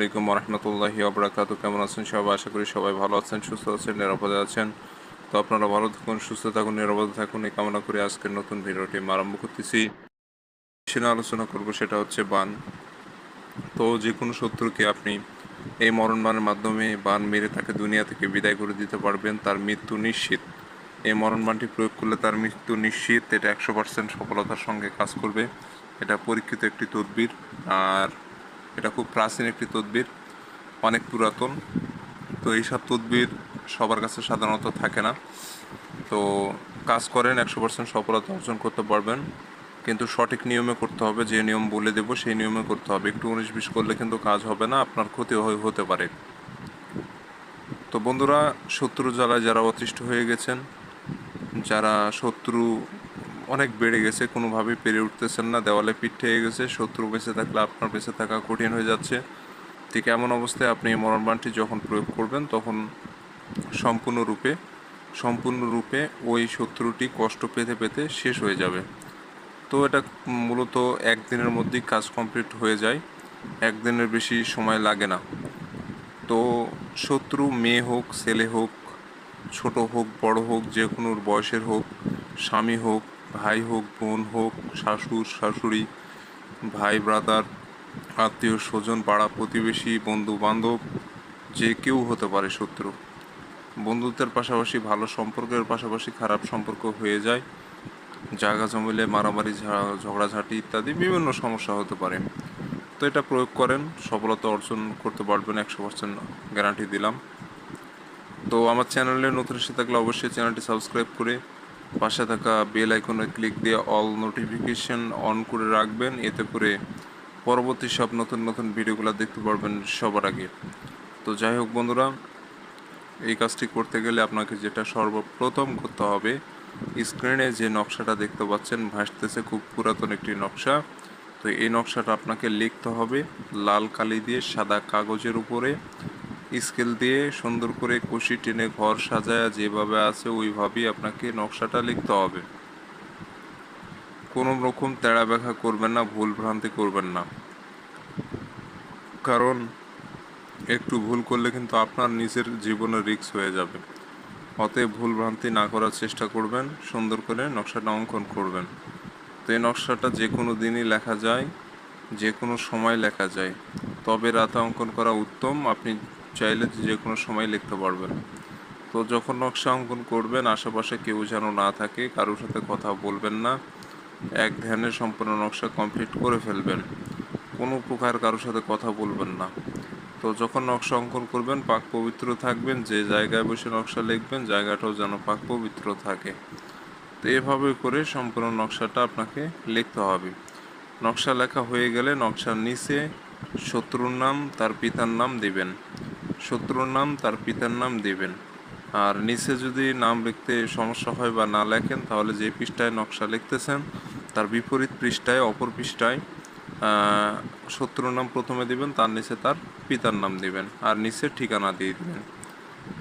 আসসালামু আলাইকুম রহমতুল্লাহি ওয়া বারাকাতুহু। কেমন আছেন সবাই? আশা করি সবাই ভালো আছেন, সুস্থ আছেন, নিরাপদে আছেন। তো আপনারা ভালো থাকুন, সুস্থ থাকুন, নিরাপদে থাকুন, এই কামনা করে আজকের নতুন ভিডিওটি আরম্ভ করতেছি। সেটা আলোচনা করব, সেটা হচ্ছে বান। তো যে কোনো শত্রুকে আপনি এই মরণ বানের মাধ্যমে বান মেরে তাকে দুনিয়া থেকে বিদায় করে দিতে পারবেন, তার মৃত্যু নিশ্চিত। এই মরণ বানটি প্রয়োগ করলে তার মৃত্যু নিশ্চিত। এটা 100% সফলতার সঙ্গে কাজ করবে। এটা পরীক্ষিত একটি তদবির, আর এটা খুব প্রাচীন একটি তদবির, অনেক পুরাতন। তো এইসব তদবির সবার কাছে সাধারণত থাকে না। তো কাজ করেন, 100% সফলতা অর্জন করতে পারবেন, কিন্তু সঠিক নিয়মে করতে হবে। যে নিয়ম বলে দেব সেই নিয়মে করতে হবে। একটু 19-20 করলে কিন্তু কাজ হবে না, আপনার ক্ষতি হতে পারে। তো বন্ধুরা, শত্রু জ্বালায় যারা অতিষ্ঠ হয়ে গেছেন, যারা শত্রু অনেক বেড়ে গেছে, কোনোভাবেই পেরে উঠতেছেন না, দেওয়ালে পিঠ ঠেকে গেছে, শত্রু বেঁচে থাকলে আপনার বেঁচে থাকা কঠিন হয়ে যাচ্ছে, ঠিক এমন অবস্থায় আপনি এই মরণ বাণটি যখন প্রয়োগ করবেন তখন সম্পূর্ণরূপে ওই শত্রুটি কষ্ট পেতে পেতে শেষ হয়ে যাবে। তো এটা মূলত একদিনের মধ্যেই কাজ কমপ্লিট হয়ে যায়, একদিনের বেশি সময় লাগে না। তো শত্রু মেয়ে হোক, ছেলে হোক, ছোট হোক, বড় হোক, যে কোনো বয়সের হোক, স্বামী হোক, ভাই হোক, বোন হোক, শাশুড় শাশুড়ি, ভাই ব্রাদার, আত্মীয় স্বজন, পাড়া প্রতিবেশী, বন্ধু বান্ধব, যে কেউ হতে পারে শত্রু। বন্ধুত্বের পাশাপাশি ভালো সম্পর্কের পাশাপাশি খারাপ সম্পর্ক হয়ে যায়, জায়গা জমিলে মারামারি, ঝগড়াঝাঁটি ইত্যাদি বিভিন্ন সমস্যা হতে পারে। তো এটা প্রয়োগ করেন, সফলতা অর্জন করতে পারবেন, 100% গ্যারান্টি দিলাম। তো আমার চ্যানেলে নতুন এসে থাকলে অবশ্যই চ্যানেলটি সাবস্ক্রাইব করে পাশে থাকা বেল আইকনে ক্লিক দিয়ে অল নোটিফিকেশন অন করে রাখবেন। এতে করে পরবর্তী সব নতুন নতুন ভিডিওগুলো দেখতে পারবেন সবার আগে। তো যাই হোক বন্ধুরা, এই কাজটি করতে গেলে আপনাকে যেটা সর্বপ্রথম করতে হবে, স্ক্রিনে যে নকশাটা দেখতে পাচ্ছেন ভাসতেছে, খুব পুরাতন একটি নকশা। তো এই নকশাটা আপনাকে লিখতে হবে লাল কালি দিয়ে সাদা কাগজের উপরে, স্কেল দিয়ে সুন্দর করে কুশি টেনে ঘর সাজায় যেভাবে আছে ওইভাবেই আপনাকে নকশাটা লিখতে হবে। কোনো রকম তেড়া ব্যাখা করবেন না, ভুল ভ্রান্তি করবেন না, কারণ একটু ভুল করলে কিন্তু আপনার নিজের জীবনে রিস্ক হয়ে যাবে। অতএব ভুল ভ্রান্তি না করার চেষ্টা করবেন, সুন্দর করে নকশাটা অঙ্কন করবেন। তো এই নকশাটা যে কোনো দিনই লেখা যায়, যে কোনো সময় লেখা যায়, তবে রাতে অঙ্কন করা উত্তম। আপনি চাইলে যে কোনো সময় লিখতে পারবেন। তো যখন নকশা অঙ্কন করবেন, আশেপাশে কেউ যেন না থাকে, কারোর সাথে কথা বলবেন না, এক ধ্যানে সম্পূর্ণ নকশা কমপ্লিট করে ফেলবেন, কোনো প্রকার কারোর সাথে কথা বলবেন না। তো যখন নকশা অঙ্কন করবেন পাক পবিত্র থাকবেন, যে জায়গায় বসে নকশা লিখবেন জায়গাটাও যেন পাক পবিত্র থাকে। তো এভাবে করে সম্পূর্ণ নকশাটা আপনাকে লিখতে হবে। নকশা লেখা হয়ে গেলে নকশার নিচে শত্রুর নাম, তার পিতার নাম দিবেন, শত্রুর নাম, তার পিতার নাম দিবেন। আর নিচে যদি নাম লিখতে সমস্যা হয় বা না লেখেন, তাহলে যে পৃষ্ঠায় নকশা লিখতেছেন তার বিপরীত পৃষ্ঠায়, অপর পৃষ্ঠায় শত্রুর নাম প্রথমে দিবেন, তার নিচে তার পিতার নাম দিবেন, আর নিচে ঠিকানা দিয়ে দিবেন।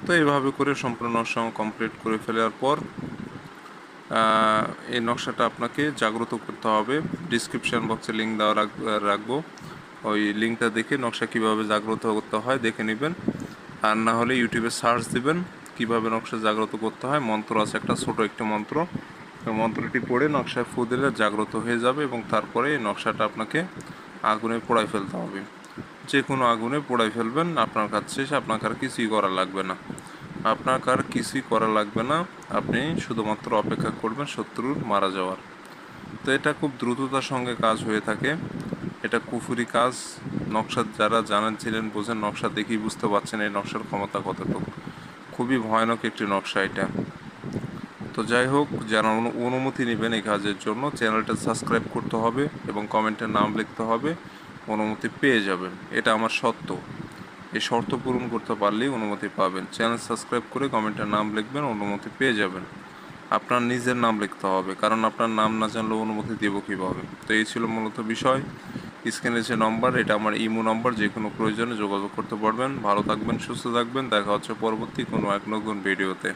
তো এইভাবে করে সম্পূর্ণ নকশা কমপ্লিট করে ফেলার পর এই নকশাটা আপনাকে জাগ্রত করতে হবে। ডিসক্রিপশান বক্সে লিঙ্ক দেওয়া রাখবো, ওই লিঙ্কটা দেখে নকশা কীভাবে জাগ্রত করতে হয় দেখে নেবেন। আর না হলে ইউটিউবে সার্চ দিবেন কীভাবে নকশা জাগ্রত করতে হয়। মন্ত্র আছে একটা, ছোটো একটি মন্ত্র, ওই মন্ত্রটি পড়ে নকশায় ফু দিলে জাগ্রত হয়ে যাবে, এবং তারপরে এই নকশাটা আপনাকে আগুনে পোড়াই ফেলতে হবে। যে কোনো আগুনে পোড়াই ফেলবেন, আপনার কাজ শেষ, আপনাকে আর কিছুই করা লাগবে না, আপনাকে আর কিছুই করা লাগবে না। আপনি শুধুমাত্র অপেক্ষা করবেন শত্রুর মারা যাওয়ার। তো এটা খুব দ্রুততার সঙ্গে কাজ হয়ে থাকে, এটা কুফুরি কাজ। নকশা যারা জানেন ছিলেন বোঝেন, নকশা দেখেই বুঝতে পারছেন এই নকশার ক্ষমতা কতটুকু। খুবই ভয়ানক একটি নকশা এটা। তো যাই হোক, যারা অনুমতি নেবেন এই কাজের জন্য, চ্যানেলটা সাবস্ক্রাইব করতে হবে এবং কমেন্টে নাম লিখতে হবে, অনুমতি পেয়ে যাবেন। এটা আমার শর্ত, এই শর্ত পূরণ করতে পারলেই অনুমতি পাবেন। চ্যানেল সাবস্ক্রাইব করে কমেন্টে নাম লিখবেন, অনুমতি পেয়ে যাবেন। আপনার নিজের নাম লিখতে হবে, কারণ আপনার নাম না জানলে অনুমতি দেব কীভাবে। তো এই ছিল মূলত বিষয়। স্ক্রিনে যে নম্বর, এটা আমার ইমো নম্বর, যে কোনো প্রয়োজনে যোগাযোগ করতে পারবেন। ভালো থাকবেন, সুস্থ থাকবেন, দেখা হচ্ছে পরবর্তী কোনো এক নতুন ভিডিওতে।